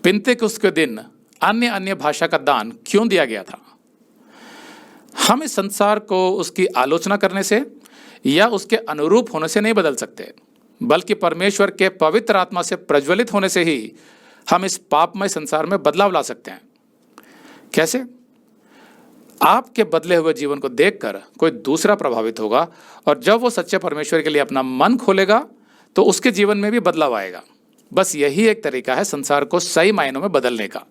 पिन्तेकुस्त के दिन अन्य अन्य भाषा का दान क्यों दिया गया था? हम इस संसार को उसकी आलोचना करने से या उसके अनुरूप होने से नहीं बदल सकते, बल्कि परमेश्वर के पवित्र आत्मा से प्रज्वलित होने से ही हम इस पापमय संसार में बदलाव ला सकते हैं। कैसे? आपके बदले हुए जीवन को देखकर कोई दूसरा प्रभावित होगा, और जब वो सच्चे परमेश्वर के लिए अपना मन खोलेगा तो उसके जीवन में भी बदलाव आएगा। बस यही एक तरीका है संसार को सही मायनों में बदलने का।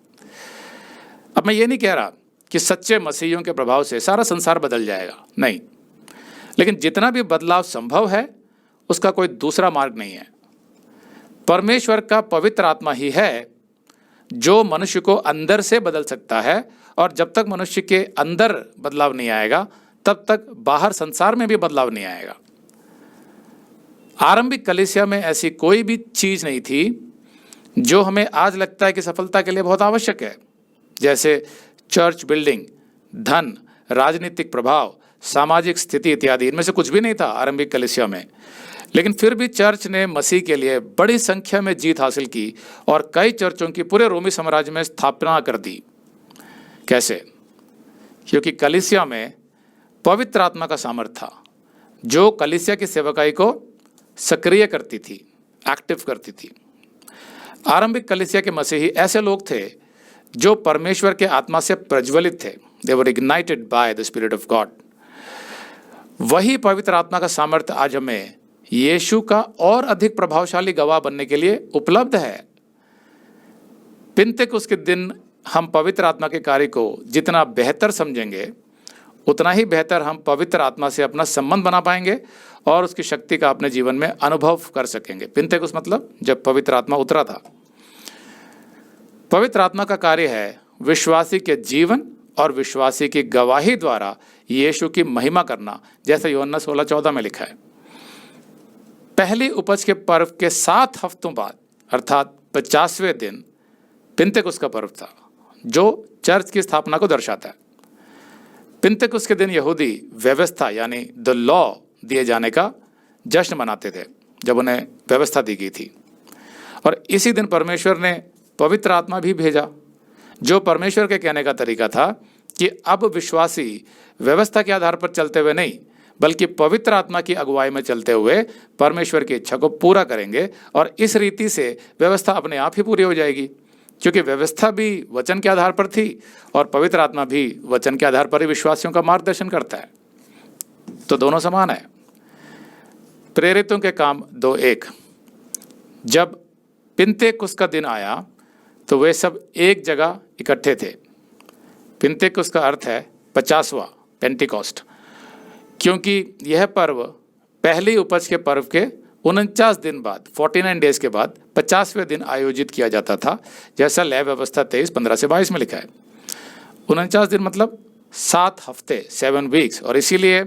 अब मैं ये नहीं कह रहा कि सच्चे मसीहियों के प्रभाव से सारा संसार बदल जाएगा, नहीं, लेकिन जितना भी बदलाव संभव है उसका कोई दूसरा मार्ग नहीं है। परमेश्वर का पवित्र आत्मा ही है जो मनुष्य को अंदर से बदल सकता है, और जब तक मनुष्य के अंदर बदलाव नहीं आएगा तब तक बाहर संसार में भी बदलाव नहीं आएगा। आरंभिक कलीसिया में ऐसी कोई भी चीज नहीं थी जो हमें आज लगता है कि सफलता के लिए बहुत आवश्यक है, जैसे चर्च बिल्डिंग, धन, राजनीतिक प्रभाव, सामाजिक स्थिति इत्यादि। इनमें से कुछ भी नहीं था आरंभिक कलीसिया में। लेकिन फिर भी चर्च ने मसीह के लिए बड़ी संख्या में जीत हासिल की और कई चर्चों की पूरे रोमी साम्राज्य में स्थापना कर दी। कैसे? क्योंकि कलीसिया में पवित्र आत्मा का सामर्थ्य था जो कलीसिया की सेवकाई को सक्रिय करती थी, एक्टिव करती थी। आरंभिक कलीसिया के मसीही ऐसे लोग थे जो परमेश्वर के आत्मा से प्रज्वलित थे। They were ignited by the spirit of God. वही पवित्र आत्मा का सामर्थ्य आज हमें यीशु का और अधिक प्रभावशाली गवाह बनने के लिए उपलब्ध है। पिन्तेकुस्त के दिन हम पवित्र आत्मा के कार्य को जितना बेहतर समझेंगे उतना ही बेहतर हम पवित्र आत्मा से अपना संबंध बना पाएंगे और उसकी शक्ति का अपने जीवन में अनुभव कर सकेंगे। पिन्तेकुस्त मतलब जब पवित्र आत्मा उतरा था। पवित्र आत्मा का कार्य है विश्वासी के जीवन और विश्वासी की गवाही द्वारा यीशु की महिमा करना, जैसे यूहन्ना 16:14 में लिखा है। पहली उपज के पर्व के 7 हफ्तों बाद अर्थात 50वें दिन पिन्तेकुस्त का पर्व था जो चर्च की स्थापना को दर्शाता है। पिन्तेकुस्त के दिन यहूदी व्यवस्था यानी द लॉ दिए जाने का जश्न मनाते थे, जब उन्हें व्यवस्था दी गई थी। और इसी दिन परमेश्वर ने पवित्र आत्मा भी भेजा, जो परमेश्वर के कहने का तरीका था कि अब विश्वासी व्यवस्था के आधार पर चलते हुए नहीं, बल्कि पवित्र आत्मा की अगुवाई में चलते हुए परमेश्वर की इच्छा को पूरा करेंगे। और इस रीति से व्यवस्था अपने आप ही पूरी हो जाएगी, क्योंकि व्यवस्था भी वचन के आधार पर थी और पवित्र आत्मा भी वचन के आधार पर ही विश्वासियों का मार्गदर्शन करता है। तो दोनों समान है। प्रेरितों के काम 2:1। जब पिन्तेकुस्त का दिन आया तो वे सब एक जगह इकट्ठे थे। पिन्तेकुस्त का अर्थ है 50वां, पेंटिकॉस्ट, क्योंकि यह पर्व पहली उपज के पर्व के 49 दिन बाद, 49 डेज के बाद 50वें दिन आयोजित किया जाता था, जैसा लय व्यवस्था 23:15-22 में लिखा है। 49 दिन मतलब 7 हफ्ते, 7 वीक्स, और इसीलिए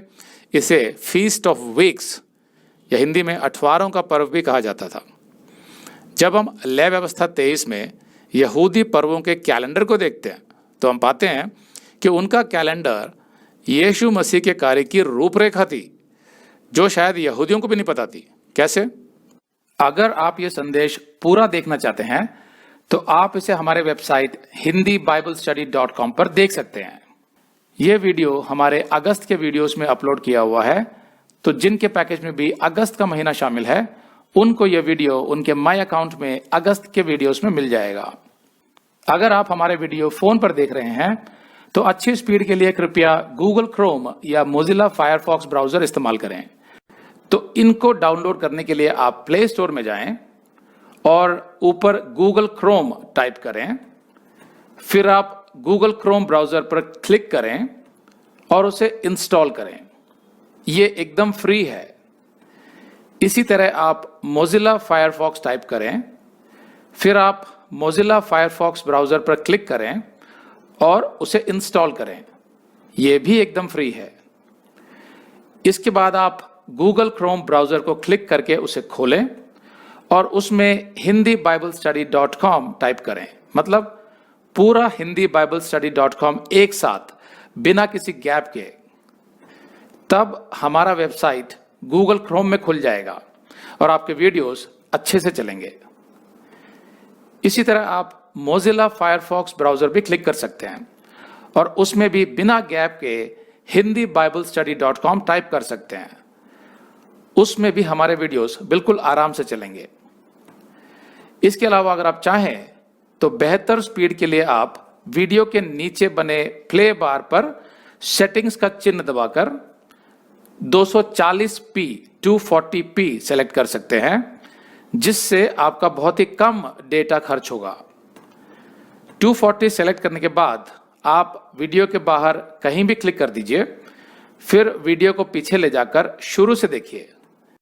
इसे फीस्ट ऑफ वीक्स या हिंदी में अठवारों का पर्व भी कहा जाता था। जब हम लय व्यवस्था 23 में यहूदी पर्वों के कैलेंडर को देखते हैं तो हम पाते हैं कि उनका कैलेंडर यीशु मसीह के कार्य की रूपरेखा थी, जो शायद यहूदियों को भी नहीं पता थी। कैसे? अगर आप ये संदेश पूरा देखना चाहते हैं तो आप इसे हमारे वेबसाइट hindiBiblestudy.com पर देख सकते हैं। ये वीडियो हमारे अगस्त के वीडियोस में अपलोड किया हुआ है, तो जिनके पैकेज में भी अगस्त का महीना शामिल है उनको यह वीडियो उनके माई अकाउंट में अगस्त के वीडियोस में मिल जाएगा। अगर आप हमारे वीडियो फोन पर देख रहे हैं तो अच्छी स्पीड के लिए कृपया गूगल क्रोम या मोजिला फायरफॉक्स ब्राउजर इस्तेमाल करें। तो इनको डाउनलोड करने के लिए आप प्ले स्टोर में जाएं और ऊपर गूगल क्रोम टाइप करें, फिर आप गूगल क्रोम ब्राउजर पर क्लिक करें और उसे इंस्टॉल करें। ये एकदम फ्री है। इसी तरह आप मोजिला फायरफॉक्स टाइप करें, फिर आप मोजिला फायरफॉक्स ब्राउजर पर क्लिक करें और उसे इंस्टॉल करें। यह भी एकदम फ्री है। इसके बाद आप गूगल क्रोम ब्राउजर को क्लिक करके उसे खोलें और उसमें hindiBiblestudy.com टाइप करें, मतलब पूरा hindiBiblestudy.com एक साथ बिना किसी गैप के। तब हमारा वेबसाइट गूगल क्रोम में खुल जाएगा और आपके वीडियोस अच्छे से चलेंगे। इसी तरह आप मोजिला फायरफॉक्स ब्राउजर भी क्लिक कर सकते हैं और उसमें भी बिना गैप के hindiBiblestudy.com टाइप कर सकते हैं। उसमें भी हमारे वीडियोस बिल्कुल आराम से चलेंगे। इसके अलावा अगर आप चाहें तो बेहतर स्पीड के लिए आप वीडियो के नीचे बने प्ले बार पर सेटिंग्स का चिन्ह दबाकर 240p 240p सेलेक्ट कर सकते हैं, जिससे आपका बहुत ही कम डेटा खर्च होगा। 240 सेलेक्ट करने के बाद आप वीडियो के बाहर कहीं भी क्लिक कर दीजिए, फिर वीडियो को पीछे ले जाकर शुरू से देखिए।